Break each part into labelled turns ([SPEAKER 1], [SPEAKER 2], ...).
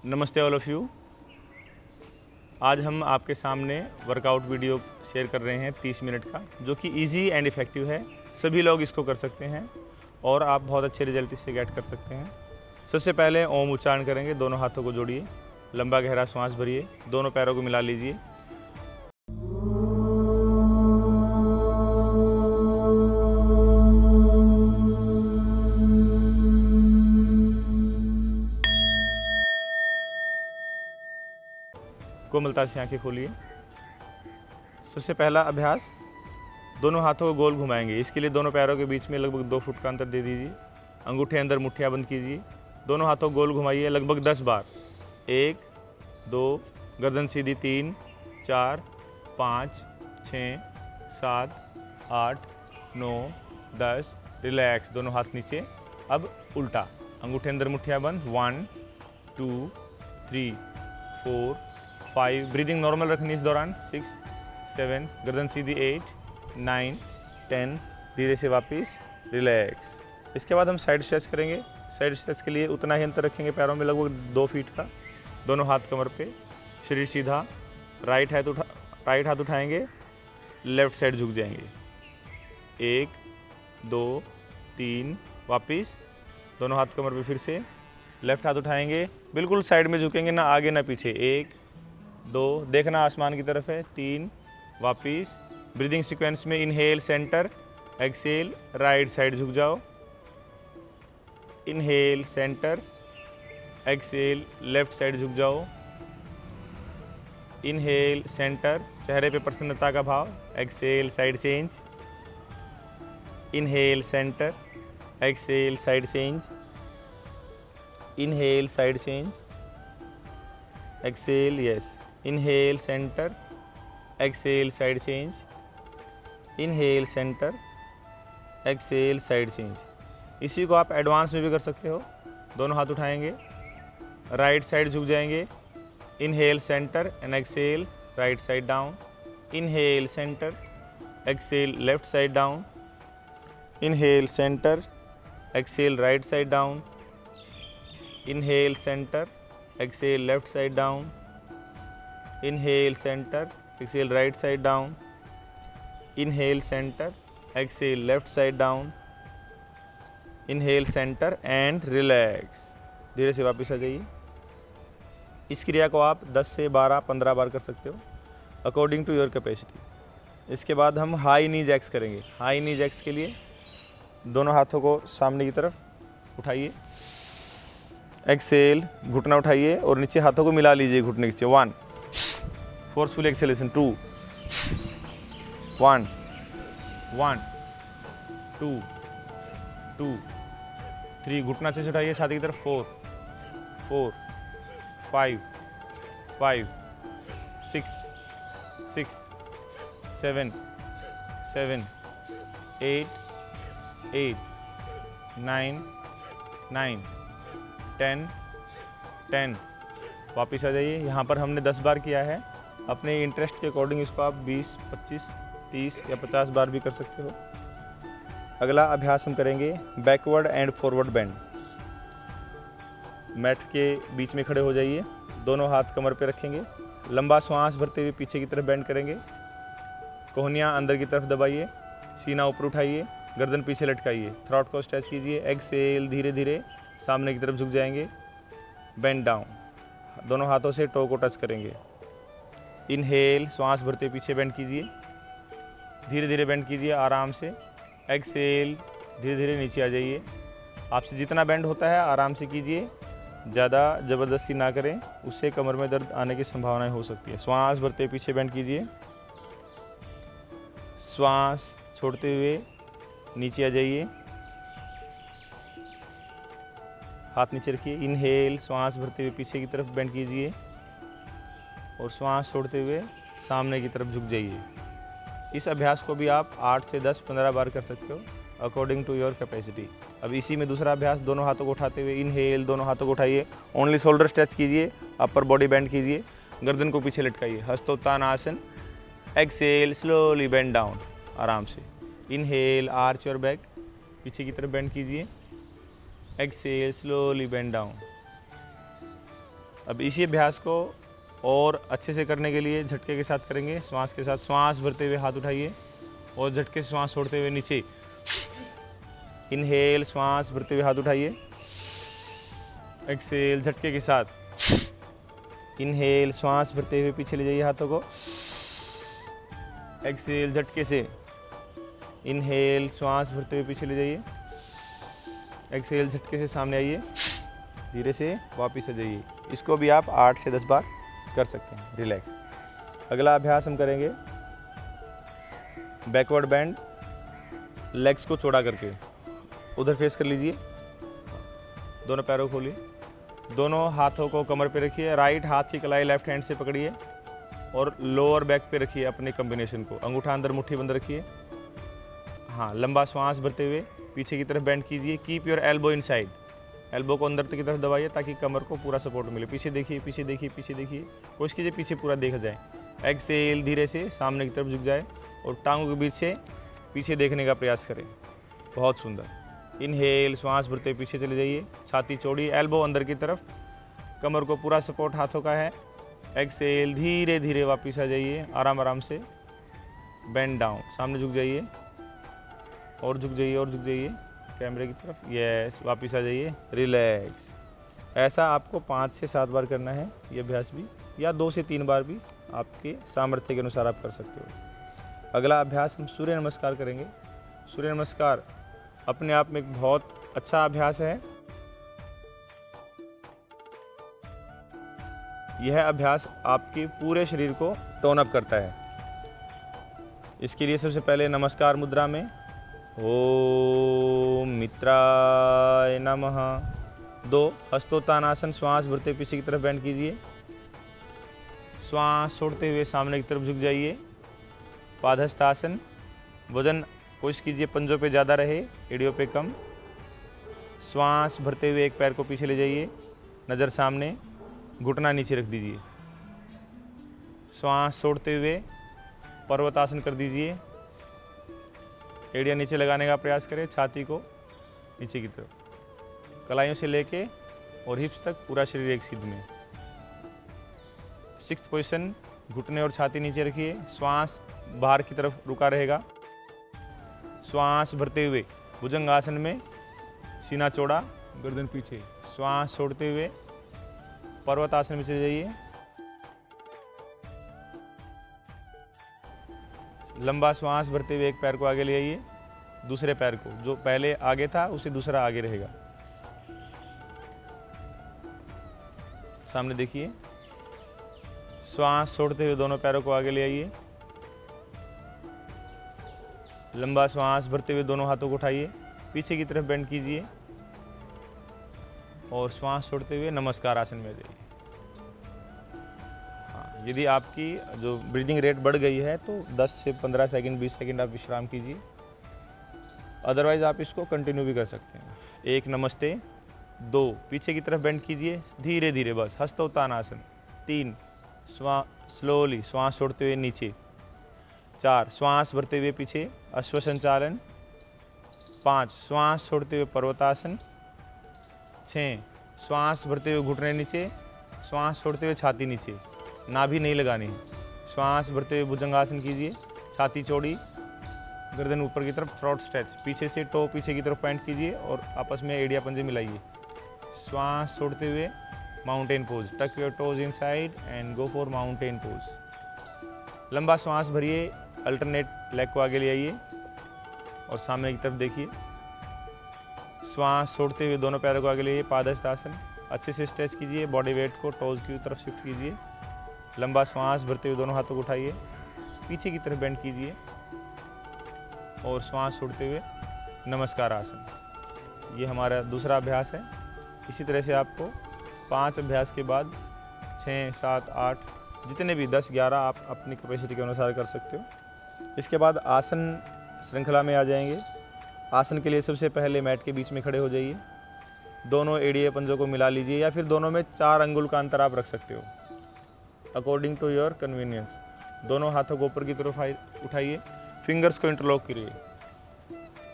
[SPEAKER 1] नमस्ते all of you. आज हम आपके सामने वर्कआउट वीडियो शेयर कर रहे हैं 30 मिनट का, जो कि इजी एंड इफ़ेक्टिव है। सभी लोग इसको कर सकते हैं और आप बहुत अच्छे रिजल्ट इससे गेट कर सकते हैं। सबसे पहले ओम उच्चारण करेंगे। दोनों हाथों को जोड़िए, लंबा गहरा श्वास भरिए, दोनों पैरों को मिला लीजिए। कोमलता से आंखें खोलिए। सबसे पहला अभ्यास, दोनों हाथों को गोल घुमाएंगे। इसके लिए दोनों पैरों के बीच में लगभग 2 फुट का अंतर दे दीजिए। अंगूठे अंदर, मुट्ठियाँ बंद कीजिए। दोनों हाथों को गोल घुमाइए लगभग 10 बार। 1 2, गर्दन सीधी, 3 4 5 6 7 8 9 10। रिलैक्स, दोनों हाथ नीचे। अब उल्टा, अंगूठे अंदर, मुट्ठियाँ बंद। 1 2 3 4 5। ब्रीदिंग नॉर्मल रखनी इस दौरान। 6 7, गर्दन सीधी। 8 9 10। धीरे से वापस रिलैक्स। इसके बाद हम साइड स्ट्रेच करेंगे। साइड स्ट्रेच के लिए उतना ही अंतर रखेंगे पैरों में, लगभग 2 फीट का। दोनों हाथ कमर पे, शरीर सीधा। राइट हाथ उठाएंगे, लेफ्ट साइड झुक जाएंगे। 1 2 3, वापस। दोनों हाथ कमर पे फिर से। लेफ्ट हाथ उठाएंगे, बिल्कुल साइड में झुकेंगे, ना आगे ना पीछे। 1 2, देखना आसमान की तरफ है। 3, वापिस। ब्रीदिंग सीक्वेंस में inhale centre, exhale right side झुक जाओ। Inhale centre, exhale left side झुक जाओ। इनहेल सेंटर, चेहरे पे प्रसन्नता का भाव। Exhale side change. Inhale centre, exhale side change. Inhale side change, exhale, yes. Inhale centre, exhale side change. Inhale centre, exhale side change. इसी को आप एडवांस में भी कर सकते हो। दोनों हाथ उठाएंगे, राइट साइड झुक जाएंगे। Inhale centre and exhale right side down. Inhale centre, exhale left side down. Inhale centre, exhale right side down. Inhale centre, exhale left side down. Inhale centre, exhale right side down. Inhale centre, exhale left side down. Inhale centre and relax. धीरे से वापस आ जाइए। इस क्रिया को आप 10 से 12 15 बार कर सकते हो, अकॉर्डिंग टू योर कैपेसिटी। इसके बाद हम हाई नीज एक्स करेंगे। हाई नीज एक्स के लिए दोनों हाथों को सामने की तरफ उठाइए। एक्सेल, घुटना उठाइए और नीचे हाथों को मिला लीजिए घुटने के नीचे। 1, फोर्सफुल एक्सेलेशन। 2 1 1 2 2 3, घुटना से उठाइए छाती की तरफ। 4 4 5 5 6 6 7 7 8 8 9 9 10 10। वापस आ जाइए। यहाँ पर हमने 10 बार किया है। अपने इंटरेस्ट के अकॉर्डिंग इसको आप 20 25 30 या 50 बार भी कर सकते हो। अगला अभ्यास हम करेंगे backward and forward bend. Mat के बीच में खड़े हो जाइए, दोनों हाथ कमर पे रखेंगे, लंबा श्वास भरते हुए पीछे की तरफ बेंड करेंगे। कोहनियाँ अंदर की तरफ दबाइए, सीना ऊपर उठाइए, गर्दन पीछे लटकाइए, थ्रॉट को स्ट्रेच कीजिए। एक्सेल, धीरे धीरे सामने की तरफ झुक जाएंगे। बेंड डाउन, दोनों हाथों से टो को टच करेंगे। इनहेल, श्वास भरते पीछे बेंड कीजिए, धीरे धीरे बेंड कीजिए आराम से। एक्सेल, धीरे धीरे नीचे आ जाइए। आपसे जितना बेंड होता है आराम से कीजिए, ज़्यादा ज़बरदस्ती ना करें, उससे कमर में दर्द आने की संभावनाएं हो सकती है। श्वास भरते पीछे बेंड कीजिए, श्वास छोड़ते हुए नीचे आ जाइए, हाथ नीचे रखिए। इनहेल, श्वास भरते हुए पीछे की तरफ बेंड कीजिए और श्वास छोड़ते हुए सामने की तरफ झुक जाइए। इस अभ्यास को भी आप 8 से 10 15 बार कर सकते हो, अकॉर्डिंग टू योर कैपेसिटी। अब इसी में दूसरा अभ्यास, दोनों हाथों को उठाते हुए इनहेल, दोनों हाथों को उठाइए, ओनली शोल्डर स्ट्रेच कीजिए, अपर बॉडी बेंड कीजिए, गर्दन को पीछे लटकाइए, हस्तोत्तानासन। एक्सेल, स्लोली बेंड डाउन आराम से। इनहेल, आर्च योर बैक, पीछे की तरफ बेंड कीजिए। Exhale, slowly bend down. अब इसी अभ्यास को और अच्छे से करने के लिए झटके के साथ करेंगे। श्वास के साथ श्वास भरते हुए हाथ उठाइए और झटके से श्वास छोड़ते हुए नीचे। इनहेल, श्वास भरते हुए हाथ उठाइए। एक्सेल, झटके के साथ। इनहेल, श्वास भरते हुए पीछे ले जाइए हाथों को। एक्सेल, झटके से। इनहेल, श्वास भरते हुए पीछे ले जाइए। एक्सेल, झटके से सामने आइए। धीरे से वापस आ जाइए। इसको भी आप 8 से 10 बार कर सकते हैं। रिलैक्स। अगला अभ्यास हम करेंगे बैकवर्ड बेंड, लेग्स को चौड़ा करके। उधर फेस कर लीजिए। दोनों पैरों को खोलिए। दोनों हाथों को कमर पे रखिए। राइट हाथ की कलाई लेफ्ट हैंड से पकड़िए और लोअर बैक पे रखिए अपने कॉम्बिनेशन को। अंगूठा अंदर मुट्ठी बंद रखिए। हाँ, लंबा श्वास भरते हुए पीछे की तरफ बेंड कीजिए। Keep your elbow inside. Elbow को अंदर की तरफ दबाइए ताकि कमर को पूरा सपोर्ट मिले। पीछे देखिए, पीछे देखिए, पीछे देखिए। कोशिश कीजिए पीछे पूरा देखा जाए। एक्सेल, धीरे से सामने की तरफ झुक जाए और टांगों के बीच से पीछे देखने का प्रयास करें। बहुत सुंदर। इनहेल, श्वास भरते हुए पीछे चले जाइए। छाती चौड़ी, एल्बो अंदर की तरफ, कमर को पूरा सपोर्ट हाथों का है। एक्सेल, धीरे धीरे वापस आ जाइए। आराम आराम से बेंड डाउन। सामने झुक जाइए और झुक जाइए और झुक जाइए कैमरे की तरफ। यस, वापस आ जाइए। रिलैक्स। ऐसा आपको 5 से 7 बार करना है ये अभ्यास भी, या 2 से 3 बार भी आपके सामर्थ्य के अनुसार आप कर सकते हो। अगला अभ्यास हम सूर्य नमस्कार करेंगे। सूर्य नमस्कार अपने आप में एक बहुत अच्छा अभ्यास है। यह अभ्यास आपके पूरे शरीर को टोन अप करता है। इसके लिए सबसे पहले नमस्कार मुद्रा में ओम मित्राय नमः। 2 हस्तोत्तानासन, श्वास भरते पीछे की तरफ बेंड कीजिए। श्वास छोड़ते हुए सामने की तरफ झुक जाइए। पादहस्तासन, वजन कोशिश कीजिए पंजों पे ज़्यादा रहे, एड़ियों पे कम। श्वास भरते हुए एक पैर को पीछे ले जाइए। नज़र सामने, घुटना नीचे रख दीजिए। श्वास छोड़ते हुए पर्वतासन कर दीजिए। एड़ियाँ नीचे लगाने का प्रयास करें। छाती को नीचे की तरफ, कलाइयों से लेके और हिप्स तक पूरा शरीर एक सीध में। 6th पोजीशन, घुटने और छाती नीचे रखिए। श्वास बाहर की तरफ रुका रहेगा। श्वास भरते हुए भुजंगासन में, सीना चौड़ा, गर्दन पीछे। श्वास छोड़ते हुए पर्वतासन में चले जाइए। लंबा श्वास भरते हुए एक पैर को आगे ले आइए। दूसरे पैर को, जो पहले आगे था उसे दूसरा आगे रहेगा। सामने देखिए। श्वास छोड़ते हुए दोनों पैरों को आगे ले आइए। लंबा श्वास भरते हुए दोनों हाथों को उठाइए, पीछे की तरफ बेंड कीजिए और श्वास छोड़ते हुए नमस्कार आसन में जाइए। हाँ, यदि आपकी जो ब्रीदिंग रेट बढ़ गई है तो 10 से 15 सेकंड 20 सेकंड आप विश्राम कीजिए। अदरवाइज़ आप इसको कंटिन्यू भी कर सकते हैं। 1 नमस्ते। 2 पीछे की तरफ बेंड कीजिए, धीरे धीरे बस, हस्तोत्तानासन। 3 स्लोली श्वास छोड़ते हुए नीचे। 4 श्वास भरते हुए पीछे, अश्व संचालन। 5 श्वास छोड़ते हुए पर्वतासन। 6 श्वास भरते हुए घुटने नीचे, श्वास छोड़ते हुए छाती नीचे, नाभि नहीं लगानी है। श्वास भरते हुए भुजंगासन कीजिए, छाती चौड़ी, गर्दन ऊपर की तरफ, थ्रोट स्ट्रेच। पीछे से टो पीछे की तरफ पॉइंट कीजिए और आपस में एड़िया पंजे मिलाइए। श्वास छोड़ते हुए माउंटेन पोज। टक your toes inside and go for mountain pose. लंबा श्वास भरिए, अल्टरनेट लेग को आगे ले आइए और सामने की तरफ देखिए। श्वास छोड़ते हुए दोनों पैरों को आगे ले आइए, पादहस्तासन। अच्छे से स्ट्रेच कीजिए, बॉडी वेट को टोज की तरफ शिफ्ट कीजिए। लंबा श्वास भरते हुए दोनों हाथों को उठाइए, पीछे की तरफ बेंड कीजिए और श्वास छोड़ते हुए नमस्कार आसन। ये हमारा दूसरा अभ्यास है। इसी तरह से आपको 5 अभ्यास के बाद 6, 7, 8 जितने भी 10, 11 आप अपनी कैपेसिटी के अनुसार कर सकते हो। इसके बाद आसन श्रृंखला में आ जाएंगे। आसन के लिए सबसे पहले मैट के बीच में खड़े हो जाइए। दोनों एड़िए पंजों को मिला लीजिए या फिर दोनों में 4 अंगुल का अंतर आप रख सकते हो, अकॉर्डिंग टू योर कन्वीनियंस। दोनों हाथों को ऊपर की तरफ उठाइए, फिंगर्स को इंटरलॉक करिए,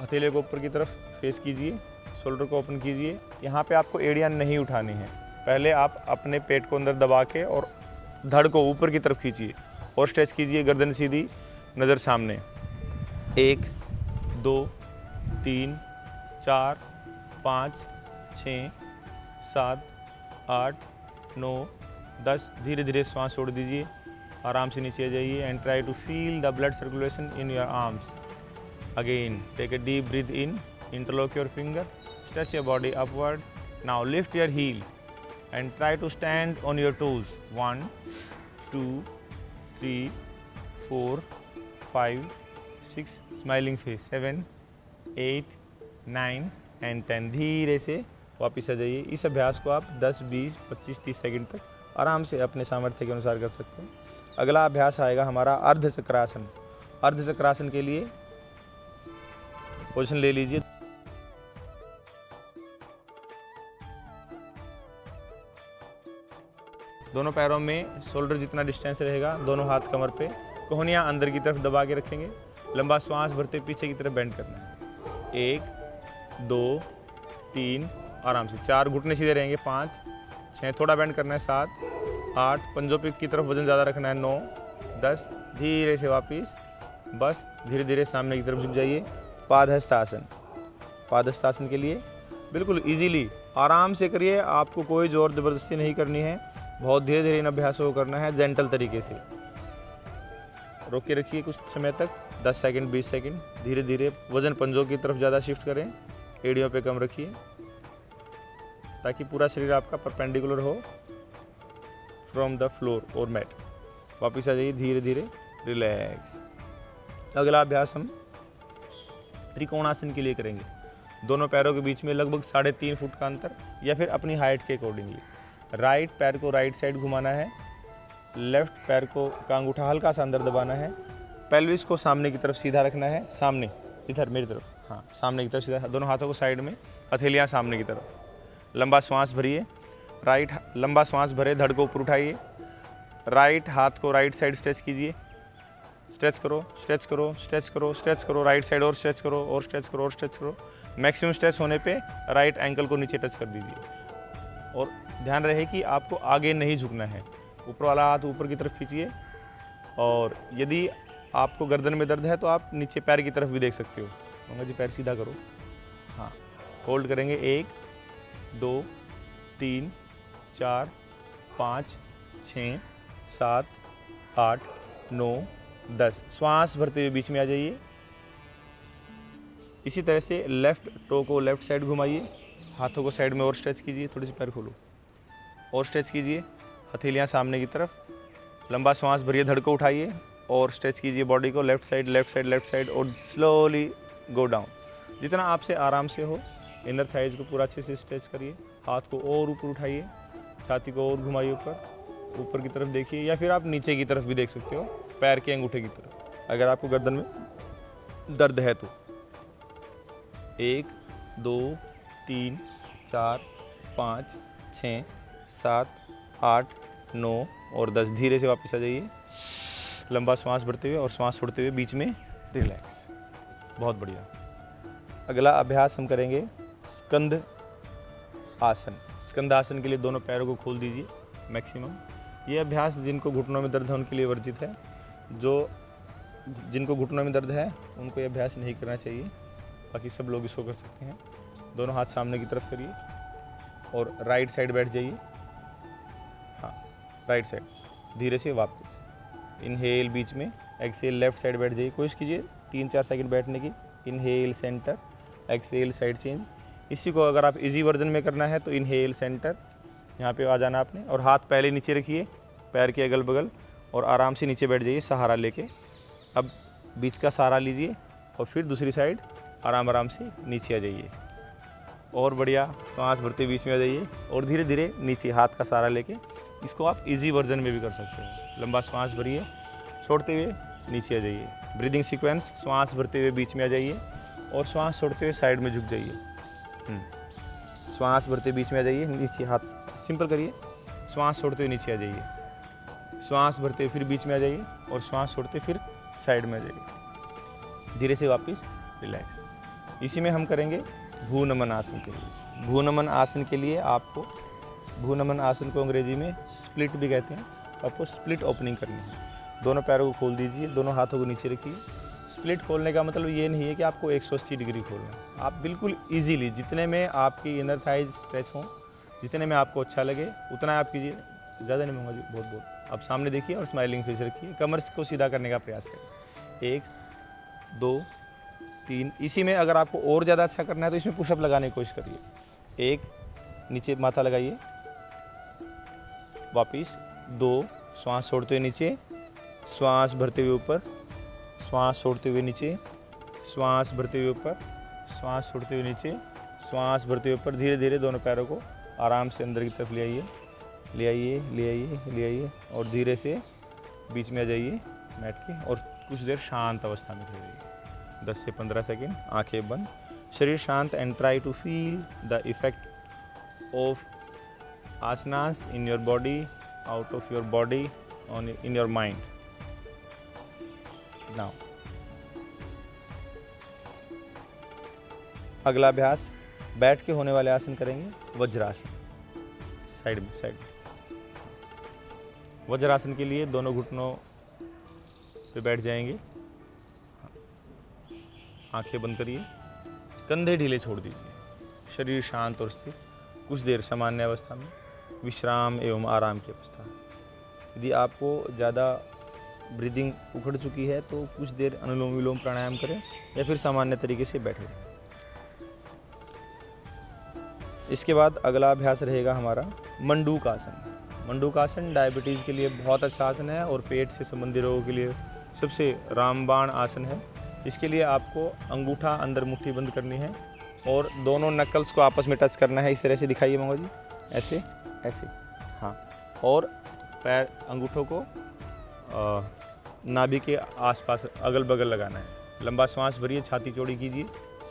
[SPEAKER 1] हथेले को ऊपर की तरफ फेस कीजिए, शोल्डर को ओपन कीजिए। यहाँ पे आपको एड़ियाँ नहीं उठानी है, पहले आप अपने पेट को अंदर दबा के और धड़ को ऊपर की तरफ खींचिए और स्ट्रेच कीजिए, गर्दन सीधी, नज़र सामने। 1 2 3 4 5 6 7 8 9 10। धीरे धीरे श्वास छोड़ दीजिए, आराम से नीचे आ जाइए and try to feel the blood circulation in your arms. Again take a deep breath in, interlock your finger, stretch your body upward. Now lift your heel and try to stand on your toes. 1 2 3 4 5 6, smiling face, 7 8 9 and 10। धीरे से वापस आ जाइए। इस अभ्यास को आप 10 20 25 30 second तक आराम से अपने सामर्थ्य के अनुसार कर सकते हैं। अगला अभ्यास आएगा हमारा अर्ध चक्रासन। अर्ध चक्रासन के लिए पोजीशन ले लीजिए। दोनों पैरों में शोल्डर जितना डिस्टेंस रहेगा, दोनों हाथ कमर पे, कोहनियाँ अंदर की तरफ दबा के रखेंगे। लंबा श्वास भरते हुए पीछे की तरफ बेंड करना है। 1 2 3, आराम से 4, घुटने सीधे रहेंगे। 5 6, थोड़ा बेंड करना है। 7 8, पंजों की तरफ वजन ज़्यादा रखना है। 9 10, धीरे से वापिस, बस धीरे धीरे सामने की तरफ झुक जाइए। पादहस्तासन। पादहस्तासन के लिए बिल्कुल इजीली आराम से करिए, आपको कोई ज़ोर ज़बरदस्ती नहीं करनी है। बहुत धीरे धीरे इन अभ्यासों को करना है, जेंटल तरीके से। रोक के रखिए कुछ समय तक, 10 सेकंड 20 सेकंड। धीरे धीरे वजन पंजों की तरफ ज़्यादा शिफ्ट करें, एड़ियों पे कम रखिए ताकि पूरा शरीर आपका परपेंडिकुलर हो फ्रॉम द फ्लोर और मैट। वापस आ जाइए धीरे धीरे, रिलैक्स। अगला अभ्यास हम त्रिकोणासन के लिए करेंगे। दोनों पैरों के बीच में लगभग 3.5 फुट का अंतर, या फिर अपनी हाइट के अकॉर्डिंगली। राइट पैर को राइट साइड घुमाना है, लेफ्ट पैर को का अंगूठा हल्का सा अंदर दबाना है। पेल्विस को सामने की तरफ सीधा रखना है, सामने इधर मेरी तरफ, हाँ सामने की तरफ सीधा। दोनों हाथों को साइड में, हथेलियाँ सामने की तरफ। लंबा श्वास भरिए, लंबा श्वास भरे, धड़ को ऊपर उठाइए। राइट हाथ को राइट साइड स्ट्रेच कीजिए, स्ट्रेच करो स्ट्रेच करो स्ट्रेच करो स्ट्रेच करो। राइट साइड और स्ट्रेच करो और स्ट्रेच करो और स्ट्रेच करो। मैक्सिमम स्ट्रेच होने पे राइट एंकल को नीचे टच कर दीजिए और ध्यान रहे कि आपको आगे नहीं झुकना है। ऊपर वाला हाथ ऊपर की तरफ खींचिए, और यदि आपको गर्दन में दर्द है तो आप नीचे पैर की तरफ भी देख सकते हो। मंगा जी पैर सीधा करो, हाँ। होल्ड करेंगे 1 2 3 4 5 6 7 8 9 10। श्वास भरते हुए बीच में आ जाइए। इसी तरह से लेफ्ट टो को लेफ्ट साइड घुमाइए, हाथों को साइड में और स्ट्रेच कीजिए। थोड़ी सी पैर खोलो और स्ट्रेच कीजिए, हथेलियाँ सामने की तरफ। लंबा श्वास भरिए, धड़ को उठाइए और स्ट्रेच कीजिए बॉडी को, left side left side left side, और स्लोली गो डाउन। जितना आपसे आराम से हो। इनर थाइज को पूरा अच्छे से स्ट्रेच करिए। हाथ को और ऊपर उठाइए, छाती को और घुमाइए ऊपर की तरफ देखिए, या फिर आप नीचे की तरफ भी देख सकते हो, पैर के अंगूठे की तरफ, अगर आपको गर्दन में दर्द है तो। 1 2 3 4 5 6 7 8 9 और 10। धीरे से वापस आ जाइए। लंबा श्वास भरते हुए और श्वास छोड़ते हुए बीच में रिलैक्स। बहुत बढ़िया। अगला अभ्यास हम करेंगे स्कंद आसन। स्कंद आसन के लिए दोनों पैरों को खोल दीजिए मैक्सिमम। ये अभ्यास जिनको घुटनों में दर्द है उनके लिए वर्जित है। जिनको घुटनों में दर्द है उनको ये अभ्यास नहीं करना चाहिए, बाकी सब लोग इसको कर सकते हैं। दोनों हाथ सामने की तरफ करिए और राइट साइड बैठ जाइए, हाँ राइट साइड। धीरे से वापस इनहेल बीच में, एक्सेल लेफ्ट साइड बैठ जाइए। कोशिश कीजिए 3-4 सेकंड बैठने की। Inhale centre, exhale side change. इसी को अगर आप इजी वर्जन में करना है तो इनहेल सेंटर, यहाँ पे आ जाना आपने, और हाथ पहले नीचे रखिए पैर के अगल बगल, और आराम से नीचे बैठ जाइए सहारा लेके। अब बीच का सहारा लीजिए और फिर दूसरी साइड आराम आराम से नीचे आ जाइए। और बढ़िया, सांस भरते बीच में आ जाइए और धीरे धीरे नीचे हाथ का सहारा लेके। इसको आप इजी वर्जन में भी कर सकते हो। लंबा सांस भरिए, छोड़ते हुए नीचे आ जाइए। ब्रीदिंग सीक्वेंस, श्वास भरते हुए बीच में आ जाइए और श्वास छोड़ते हुए साइड में झुक जाइए। श्वास भरते बीच में आ जाइए, नीचे हाथ सिंपल करिए, श्वास छोड़ते हुए नीचे आ जाइए। श्वास भरते फिर बीच में आ जाइए और श्वास छोड़ते फिर साइड में आ जाइए। धीरे से वापस रिलैक्स। इसी में हम करेंगे भू नमन आसन के लिए। भू नमन आसन के लिए आपको भूनमन आसन को अंग्रेजी में स्प्लिट भी कहते हैं। आपको स्प्लिट ओपनिंग करनी है। दोनों पैरों को खोल दीजिए, दोनों हाथों को नीचे रखिए। स्प्लिट खोलने का मतलब ये नहीं है कि आपको 180 डिग्री खोलना है। आप बिल्कुल इजीली, जितने में आपकी इनर थाइज स्ट्रेच हों, जितने में आपको अच्छा लगे उतना आप कीजिए। ज़्यादा नहीं मांगा जी, बहुत बहुत। आप सामने देखिए और स्माइलिंग फेस रखिए। कमर को सीधा करने का प्रयास करें। 1 2 3। इसी में अगर आपको और ज़्यादा अच्छा करना है तो इसमें पुशअप लगाने की कोशिश करिए। 1, नीचे माथा लगाइए, वापिस 2, श्वास छोड़ते हुए नीचे, श्वास भरते हुए ऊपर, श्वास छोड़ते हुए नीचे, श्वास भरते हुए ऊपर, श्वास छोड़ते हुए नीचे, श्वास भरते हुए ऊपर। धीरे धीरे दोनों पैरों को आराम से अंदर की तरफ ले आइए, ले आइए, ले आइए, ले आइए और धीरे से बीच में आ जाइए मैट के और कुछ देर शांत अवस्था में ठहरिए। 10 से 15 सेकेंड, आंखें बंद, शरीर शांत and try to feel the effect of asanas in your body, out of your body, in your mind. Now, अगला अभ्यास बैठ के होने वाले आसन करेंगे, वज्रासन। साइड में वज्रासन के लिए दोनों घुटनों पे बैठ जाएंगे, आंखें बंद करिए, कंधे ढीले छोड़ दीजिए, शरीर शांत और स्थिर। कुछ देर सामान्य अवस्था में विश्राम एवं आराम की अवस्था। यदि आपको ज़्यादा ब्रीदिंग उखड़ चुकी है तो कुछ देर अनुलोम विलोम प्राणायाम करें या फिर सामान्य तरीके से बैठे रहें। इसके बाद अगला अभ्यास रहेगा हमारा मंडूकासन। मंडूकासन डायबिटीज़ के लिए बहुत अच्छा आसन है और पेट से संबंधित रोगों के लिए सबसे रामबाण आसन है। इसके लिए आपको अंगूठा अंदर मुट्ठी बंद करनी है और दोनों नकल्स को आपस में टच करना है। इस तरह से दिखाइए मंगो जी, ऐसे ऐसे, हाँ। और पैर अंगूठों को नाभि के आसपास अगल बगल लगाना है। लंबा श्वास भरिए, छाती चौड़ी कीजिए,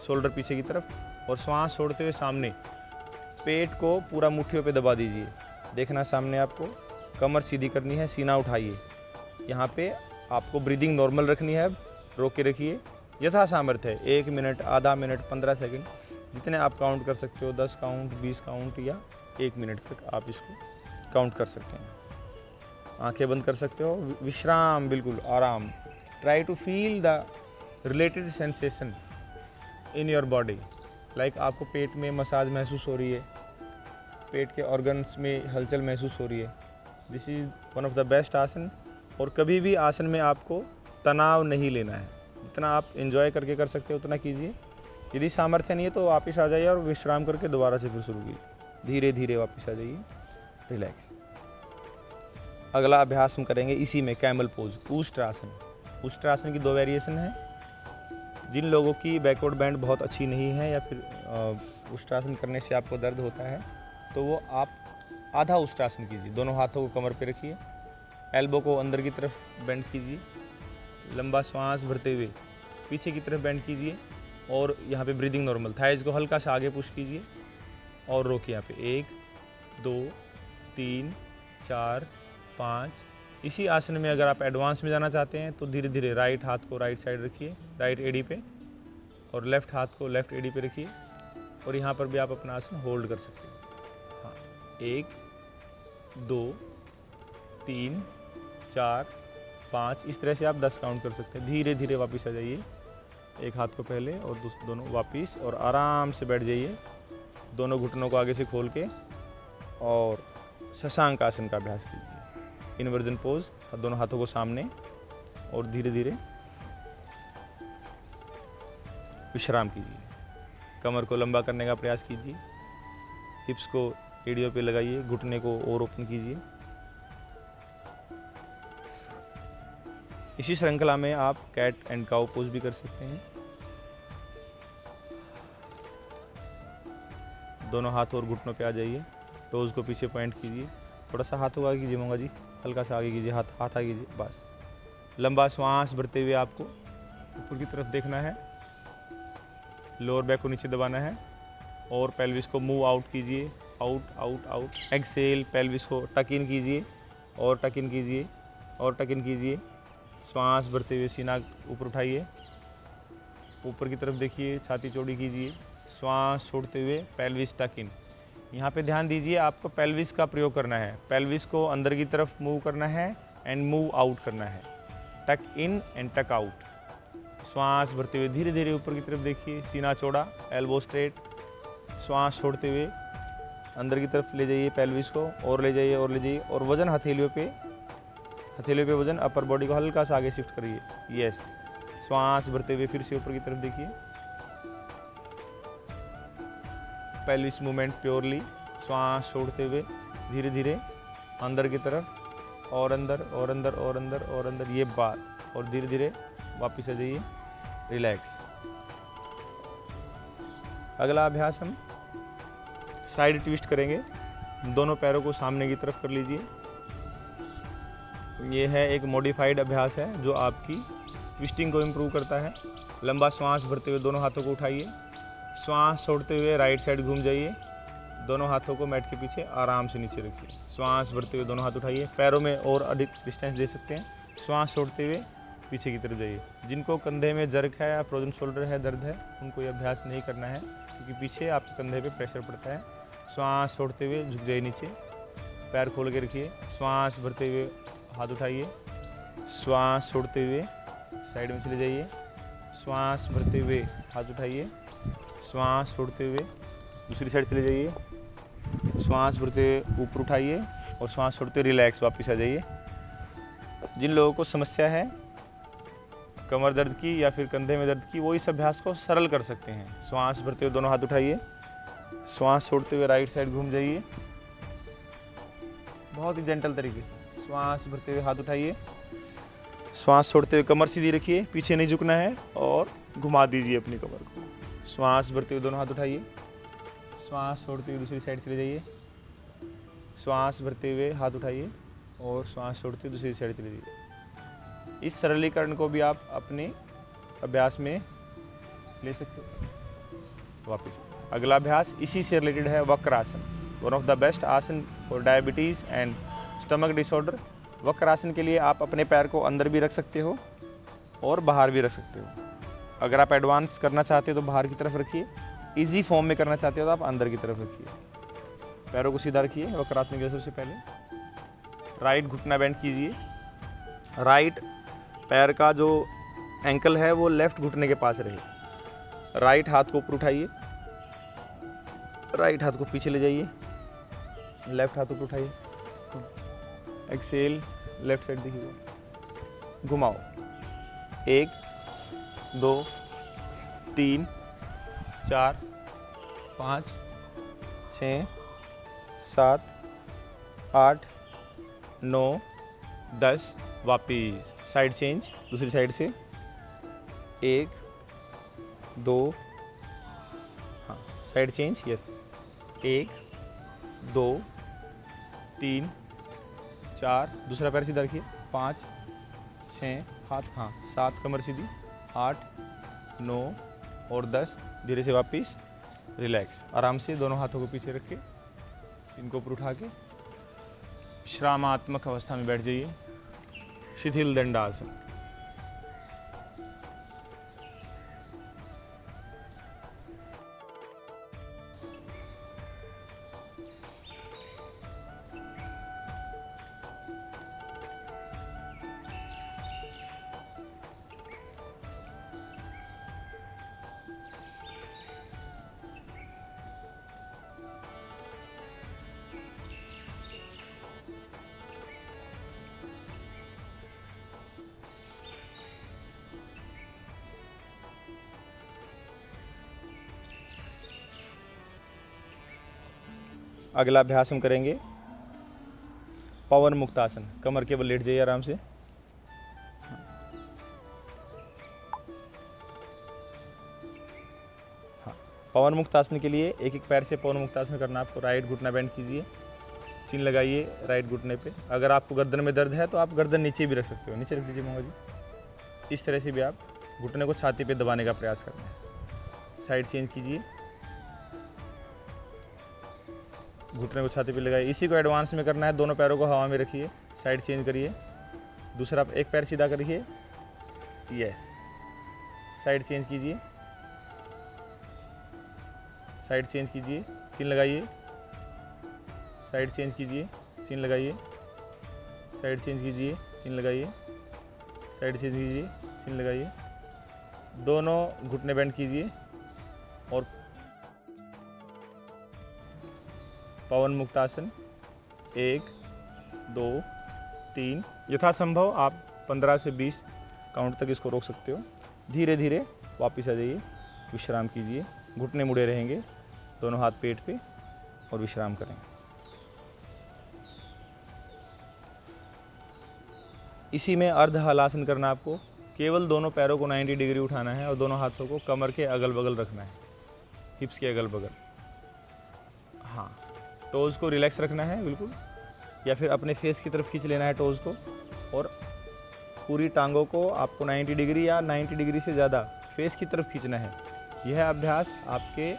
[SPEAKER 1] शोल्डर पीछे की तरफ और श्वास छोड़ते हुए सामने पेट को पूरा मुट्ठियों पे दबा दीजिए। देखना सामने आपको, कमर सीधी करनी है, सीना उठाइए। यहाँ पे आपको ब्रीदिंग नॉर्मल रखनी है, रोक के रखिए, यथा सामर्थ्य है। 1 मिनट, आधा मिनट, 15 सेकंड, जितने आप काउंट कर सकते हो, 10 काउंट, 20 काउंट या 1 मिनट तक आप इसको काउंट कर सकते हैं। आंखें बंद कर सकते हो, विश्राम, बिल्कुल आराम। Try to feel the related sensation in your body. Like आपको पेट में मसाज महसूस हो रही है, पेट के ऑर्गन्स में हलचल महसूस हो रही है। This is one of the best आसन। और कभी भी आसन में आपको तनाव नहीं लेना है, जितना आप एंजॉय करके कर सकते हो उतना कीजिए। यदि सामर्थ्य नहीं है तो वापस आ जाइए और विश्राम करके दोबारा से फिर शुरू कीजिए। धीरे धीरे वापस आ जाइए, रिलैक्स। अगला अभ्यास हम करेंगे इसी में, कैमल पोज, उष्ट्रासन। उष्ट्रासन की 2 वेरिएशन है। जिन लोगों की बैकवर्ड बैंड बहुत अच्छी नहीं है या फिर उष्ट्रासन करने से आपको दर्द होता है तो वो आप आधा उष्ट्रासन कीजिए। दोनों हाथों को कमर पे रखिए, एल्बो को अंदर की तरफ बेंड कीजिए, लंबा श्वास भरते हुए पीछे की तरफ बेंड कीजिए और यहाँ पे ब्रीदिंग नॉर्मल। थाइज को हल्का सा आगे पुश कीजिए और रोकिए यहाँ पे। 1 2 3 4 5। इसी आसन में अगर आप एडवांस में जाना चाहते हैं तो धीरे धीरे राइट हाथ को राइट साइड रखिए, राइट एडी पे, और लेफ़्ट हाथ को लेफ़्ट एडी पे रखिए और यहाँ पर भी आप अपना आसन होल्ड कर सकते हैं। हाँ, 1 2 3 4 5। इस तरह से आप 10 काउंट कर सकते हैं। धीरे धीरे वापस आ जाइए, एक हाथ को पहले और दोनों वापस, और आराम से बैठ जाइए, दोनों घुटनों को आगे से खोल के, और शशांक आसन का अभ्यास कीजिए। इन्वर्जन पोज, दोनों हाथों को सामने और धीरे धीरे विश्राम कीजिए। कमर को लंबा करने का प्रयास कीजिए, हिप्स को एड़ियों पे लगाइए, घुटने को और ओपन कीजिए। इसी श्रृंखला में आप कैट एंड काउ पोज भी कर सकते हैं। दोनों हाथ और घुटनों पे आ जाइए, टोज को पीछे पॉइंट कीजिए, थोड़ा सा हाथ आगे कीजिए मंगा जी, हल्का सा आगे कीजिए, हाथ आगे कीजिए, बस। लंबा श्वास भरते हुए आपको ऊपर की तरफ देखना है, लोअर बैक को नीचे दबाना है और पेल्विस को मूव आउट कीजिए, out out out. Exhale, pelvis को टक इन कीजिए और टक इन कीजिए और टक इन कीजिए। श्वास भरते हुए सीना ऊपर उठाइए, ऊपर की तरफ देखिए, छाती चौड़ी कीजिए, श्वास छोड़ते हुए पेल्विस टक इन। यहाँ पे ध्यान दीजिए, आपको पेल्विस का प्रयोग करना है। पेल्विस को अंदर की तरफ मूव करना है एंड मूव आउट करना है। टक इन एंड टक आउट। श्वास भरते हुए धीरे धीरे ऊपर की तरफ देखिए, सीना चौड़ा, एल्बो स्ट्रेट। श्वास छोड़ते हुए अंदर की तरफ ले जाइए पेल्विस को, और ले जाइए और ले जाइए, और वजन हथेलियों पे वजन अपर बॉडी को हल्का सा आगे शिफ्ट करिए। यस। श्वास भरते हुए फिर से ऊपर की तरफ देखिए, पेल्विस मूवमेंट प्योरली। श्वास छोड़ते हुए धीरे धीरे अंदर की तरफ, और अंदर और अंदर और अंदर और अंदर, ये बात, और धीरे धीरे वापस आ जाइए, रिलैक्स। अगला अभ्यास हम साइड ट्विस्ट करेंगे। दोनों पैरों को सामने की तरफ कर लीजिए। ये है एक मॉडिफाइड अभ्यास है जो आपकी ट्विस्टिंग को इम्प्रूव करता है। लंबा श्वास भरते हुए दोनों हाथों को उठाइए। श्वास छोड़ते हुए राइट साइड घूम जाइए। दोनों हाथों को मैट के पीछे आराम से नीचे रखिए। श्वास भरते हुए दोनों हाथ उठाइए। पैरों में और अधिक डिस्टेंस दे सकते हैं। श्वास छोड़ते हुए पीछे की तरफ जाइए। जिनको कंधे में जर्क है या फ्रोजन शोल्डर है, दर्द है, उनको ये अभ्यास नहीं करना है, क्योंकि पीछे आपके कंधे पे प्रेशर पड़ता है। श्वास छोड़ते हुए झुक जाइए नीचे, पैर खोल के रखिए। श्वास भरते हुए हाथ उठाइए। श्वास छोड़ते हुए साइड में चले जाइए। श्वास भरते हुए हाथ उठाइए। श्वास छोड़ते हुए दूसरी साइड चले जाइए। श्वास भरते हुए ऊपर उठाइए, और श्वास छोड़ते हुए रिलैक्स वापस आ जाइए। जिन लोगों को समस्या है कमर दर्द की या फिर कंधे में दर्द की, वो इस अभ्यास को सरल कर सकते हैं। श्वास भरते हुए दोनों हाथ उठाइए। श्वास छोड़ते हुए राइट साइड घूम जाइए, बहुत ही जेंटल तरीके से। श्वास भरते हुए हाथ उठाइए। श्वास छोड़ते हुए कमर सीधी रखिए, पीछे नहीं झुकना है, और घुमा दीजिए अपनी कमर को। श्वास भरते हुए दोनों हाथ उठाइए। श्वास छोड़ते हुए दूसरी साइड चले जाइए। श्वास भरते हुए हाथ उठाइए, और श्वास छोड़ते हुए दूसरी साइड चले जाइए। इस सरलीकरण को भी आप अपने अभ्यास में ले सकते हो। वापस अगला अभ्यास इसी से रिलेटेड है, Vakrasana. One of the best asana for diabetes and stomach disorder. Vakrasana के लिए आप अपने पैर को अंदर भी रख सकते हो और बाहर भी रख सकते हो। अगर आप एडवांस करना चाहते हो तो बाहर की तरफ रखिए, इजी फॉर्म में करना चाहते हो तो आप अंदर की तरफ रखिए। पैरों को सीधा रखिए। वक्रासन के लिए सबसे पहले राइट घुटना बेंड कीजिए। राइट पैर का जो एंकल है वो लेफ्ट घुटने के पास रहे। राइट हाथ को ऊपर उठाइए। राइट हाथ को पीछे ले जाइए। लेफ्ट हाथ ऊपर उठाइए। एक्सेल, लेफ्ट साइड देखिए, घुमाओ। 1 2 3 4 5 6 7 8 9 10। वापिस साइड चेंज, दूसरी साइड से। 1 2, हाँ साइड चेंज, यस। 1 2 3 4, दूसरा पैर सीधा रखिए। 5 6 हाथ, हाँ 7 कमर सीधी। 8 9 और 10। धीरे से वापिस रिलैक्स। आराम से दोनों हाथों को पीछे रख के इनको ऊपर उठा के विश्रामात्मक अवस्था में बैठ जाइए। शिथिल दंडासन। अगला अभ्यास हम करेंगे पवन मुक्तासन। कमर के बल लेट जाइए आराम से। हाँ, पवन मुक्तासन के लिए एक एक पैर से पवन मुक्तासन करना आपको। राइट घुटना बेंड कीजिए, चिन लगाइए राइट घुटने पे। अगर आपको गर्दन में दर्द है तो आप गर्दन नीचे भी रख सकते हो। नीचे रख दीजिए मोहा जी। इस तरह से भी आप घुटने को छाती पे दबाने का प्रयास करना है। साइड चेंज कीजिए, घुटने को छाती पे लगाइए। इसी को एडवांस में करना है। दोनों पैरों को हवा में रखिए। साइड चेंज करिए। दूसरा एक पैर सीधा करिए, यस। साइड चेंज कीजिए, साइड चेंज कीजिए। चिन लगाइए, साइड चेंज कीजिए, चिन लगाइए, साइड चेंज कीजिए, चिन लगाइए, साइड चेंज कीजिए, चिन लगाइए। दोनों घुटने बेंड कीजिए और पवन मुक्तासन 1 2 3। यथासंभव आप 15 से 20 काउंट तक इसको रोक सकते हो। धीरे धीरे वापस आ जाइए, विश्राम कीजिए, घुटने मुड़े रहेंगे, दोनों हाथ पेट पे और विश्राम करें। इसी में अर्ध हलासन करना, आपको केवल दोनों पैरों को 90 डिग्री उठाना है और दोनों हाथों को कमर के अगल बगल रखना है, हिप्स के अगल बगल। हाँ, टोज़ को रिलैक्स रखना है बिल्कुल, या फिर अपने फेस की तरफ खींच लेना है टोज़ को, और पूरी टांगों को आपको 90 डिग्री या 90 डिग्री से ज़्यादा फेस की तरफ खींचना है। यह अभ्यास आपके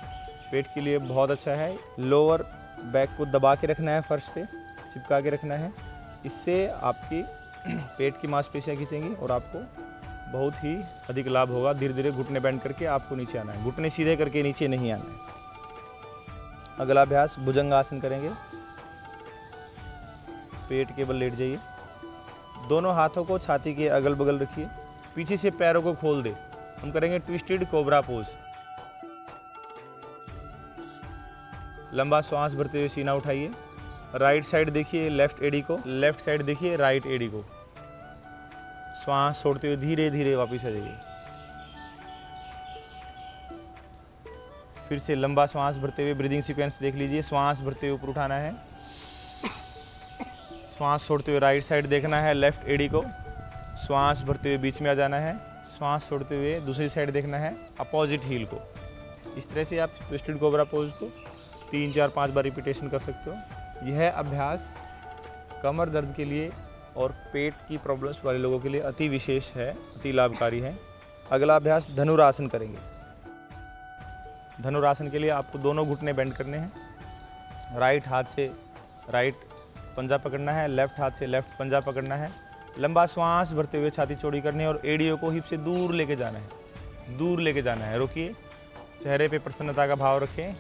[SPEAKER 1] पेट के लिए बहुत अच्छा है। लोअर बैक को दबा के रखना है, फर्श पे चिपका के रखना है। इससे आपकी पेट की मांसपेशियाँ खींचेंगी और आपको बहुत ही अधिक लाभ होगा। धीरे धीरे घुटने बेंड करके आपको नीचे आना है, घुटने सीधे करके नीचे नहीं आना है। अगला अभ्यास भुजंगासन करेंगे। पेट के बल लेट जाइए, दोनों हाथों को छाती के अगल बगल रखिए, पीछे से पैरों को खोल दे। हम करेंगे ट्विस्टेड कोबरा पोज। लंबा श्वास भरते हुए सीना उठाइए, राइट साइड देखिए लेफ्ट एडी को, लेफ्ट साइड देखिए राइट एडी को। श्वास छोड़ते हुए धीरे धीरे वापस आ जाइए। फिर से लंबा श्वास भरते हुए ब्रीदिंग सीक्वेंस देख लीजिए। श्वास भरते हुए ऊपर उठाना है, श्वास छोड़ते हुए राइट साइड देखना है, लेफ्ट एडी को। श्वास भरते हुए बीच में आ जाना है, श्वास छोड़ते हुए दूसरी साइड देखना है, अपोजिट हील को। इस तरह से आप ट्विस्टेड कोबरा पोज को 3 4 5 बार रिपीटेशन कर सकते हो। यह अभ्यास कमर दर्द के लिए और पेट की प्रॉब्लम्स वाले लोगों के लिए अति विशेष है, अति लाभकारी है। अगला अभ्यास धनुरासन करेंगे। धनुरासन के लिए आपको दोनों घुटने बेंड करने हैं। राइट हाथ से राइट पंजा पकड़ना है, लेफ्ट हाथ से लेफ्ट पंजा पकड़ना है। लंबा श्वास भरते हुए छाती चौड़ी करनी है और एड़ियों को हिप से दूर लेके जाना है, दूर लेके जाना है। रोकिए, चेहरे पे प्रसन्नता का भाव रखें।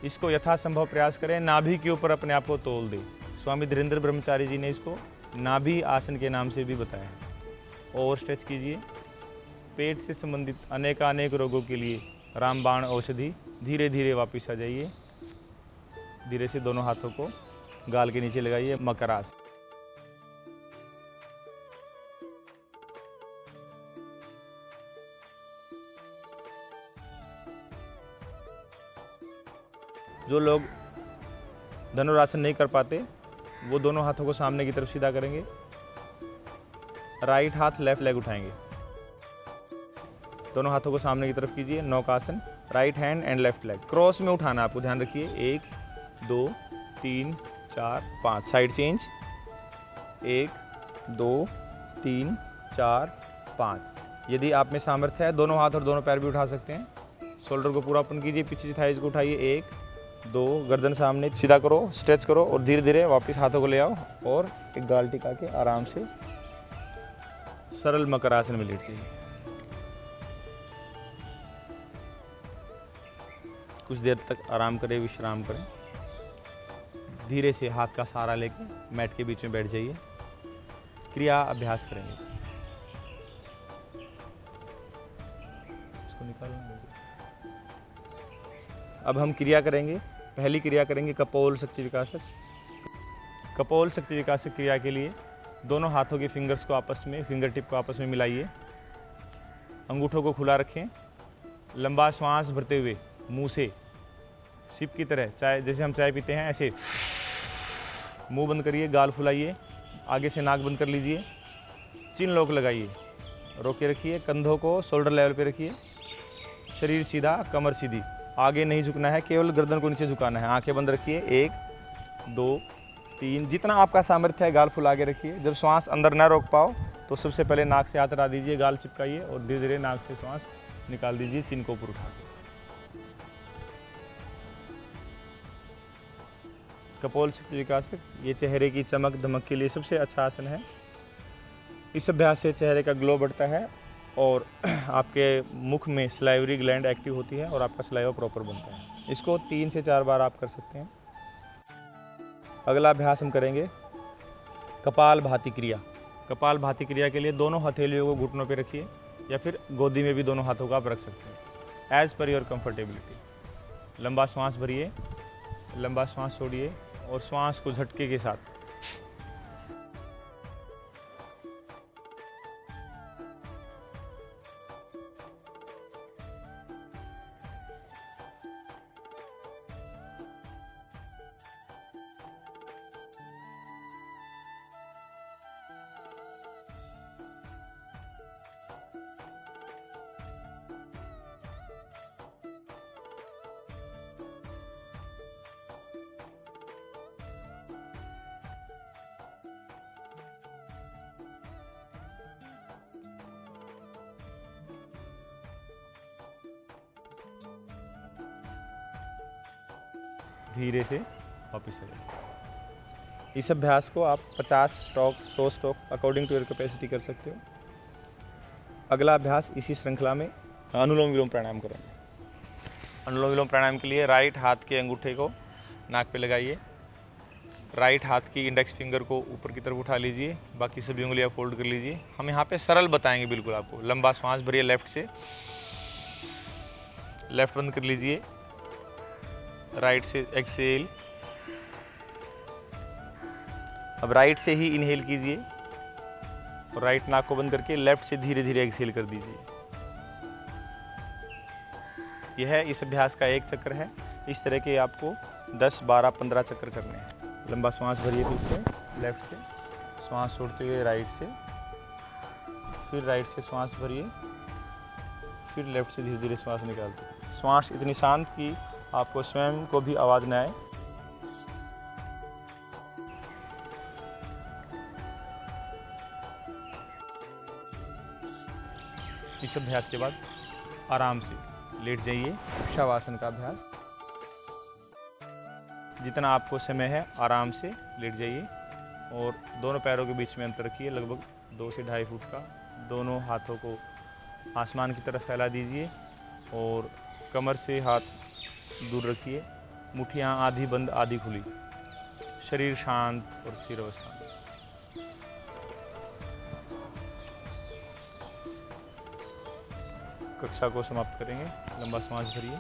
[SPEAKER 1] इसको यथासंभव प्रयास करें, नाभि के ऊपर अपने आप को तोल दें। स्वामी धीरेन्द्र ब्रह्मचारी जी ने इसको नाभि आसन के नाम से भी बताया है। ओवर स्ट्रेच कीजिए। पेट से संबंधित अनेकानेक रोगों के लिए रामबाण औषधि। धीरे धीरे वापस आ जाइए। धीरे से दोनों हाथों को गाल के नीचे लगाइए, मकरासन। जो लोग धनुरासन नहीं कर पाते वो दोनों हाथों को सामने की तरफ सीधा करेंगे। राइट हाथ लेफ्ट लेग उठाएंगे, दोनों हाथों को सामने की तरफ कीजिए, Naukasana. Right hand and left leg cross में उठाना, आपको ध्यान रखिए। 1 2 3 4 5 साइड चेंज। 1 2 3 4 5। यदि आप में सामर्थ्य है दोनों हाथ और दोनों पैर भी उठा सकते हैं। शोल्डर को पूरा ओपन कीजिए, पीछे से थाइज को उठाइए। 1 2, गर्दन सामने सीधा करो, स्ट्रेच करो और धीरे धीरे वापस हाथों को ले आओ और एक गाल टिका के आराम से सरल मकरासन में लेट जाइए। कुछ देर तक आराम करें, विश्राम करें। धीरे से हाथ का सहारा लेकर मैट के बीच में बैठ जाइए। क्रिया अभ्यास करेंगे। इसको निकालना। अब हम क्रिया करेंगे। पहली क्रिया करेंगे कपोल शक्ति विकासक। कपोल शक्ति विकासक क्रिया के लिए दोनों हाथों के फिंगर्स को आपस में, फिंगर टिप को आपस में मिलाइए। अंगूठों को खुला रखें। लंबा श्वास भरते हुए मुंह से सिप की तरह, चाय जैसे हम चाय पीते हैं ऐसे मुंह बंद करिए, गाल फुलाइए, आगे से नाक बंद कर लीजिए, चिन लॉक लगाइए, रोके रखिए। कंधों को शोल्डर लेवल पे रखिए, शरीर सीधा, कमर सीधी, आगे नहीं झुकना है, केवल गर्दन को नीचे झुकाना है। आंखें बंद रखिए। 1 2 3, जितना आपका सामर्थ्य है गाल फुला के रखिए। जब श्वास अंदर ना रोक पाओ तो सबसे पहले नाक से हाथ हटा दीजिए, गाल चिपकाइए और धीरे धीरे नाक से श्वास निकाल दीजिए, चिन को ऊपर उठा के। कपोल शक्ति विकासक ये चेहरे की चमक धमक के लिए सबसे अच्छा आसन है। इस अभ्यास से चेहरे का ग्लो बढ़ता है और आपके मुख में सलाइवरी ग्लैंड एक्टिव होती है और आपका सलाइवा प्रॉपर बनता है। इसको 3 से 4 बार आप कर सकते हैं। अगला अभ्यास हम करेंगे कपाल भाती क्रिया। कपाल भाती क्रिया के लिए दोनों हथेलियों को घुटनों पे रखिए या फिर गोदी में भी दोनों हाथों को आप रख सकते हैं, एज़ पर योर कंफर्टेबिलिटी। लंबा श्वास भरिए, लंबा श्वास छोड़िए और श्वास को झटके के साथ धीरे से वापस आ जाए। इस अभ्यास को आप 50 stroke 100 stroke according to your capacity कर सकते हो। अगला अभ्यास इसी श्रृंखला में अनुलोम विलोम प्राणायाम करेंगे। अनुलोम विलोम प्राणायाम के लिए राइट हाथ के अंगूठे को नाक पे लगाइए, राइट हाथ की इंडेक्स फिंगर को ऊपर की तरफ उठा लीजिए, बाकी सभी उंगलियां फोल्ड कर लीजिए। हम यहाँ पे सरल बताएंगे बिल्कुल आपको। लंबा श्वास भरिए लेफ्ट से, लेफ्ट बंद कर लीजिए, राइट से एक्सेल। अब राइट से ही इनहेल कीजिए और राइट नाक को बंद करके लेफ्ट से धीरे धीरे एक्सेल कर दीजिए। यह इस अभ्यास का एक चक्र है। इस तरह के आपको 10, 12, 15 चक्र करने हैं। लंबा श्वास भरिए फिर से लेफ्ट से, श्वास छोड़ते हुए राइट से, फिर राइट से श्वास भरिए, फिर लेफ्ट से धीरे धीरे श्वास निकालते हैं। श्वास इतनी शांत कि आपको स्वयं को भी आवाज़ न आए। इस अभ्यास के बाद आराम से लेट जाइए। शवासन का अभ्यास। जितना आपको समय है आराम से लेट जाइए और दोनों पैरों के बीच में अंतर रखिए, लगभग 2 से 2.5 फुट का। दोनों हाथों को आसमान की तरफ फैला दीजिए और कमर से हाथ दूर रखिए। मुट्ठियाँ आधी बंद आधी खुली। शरीर शांत और स्थिर अवस्था में। कक्षा को समाप्त करेंगे। लंबा श्वास भरिए।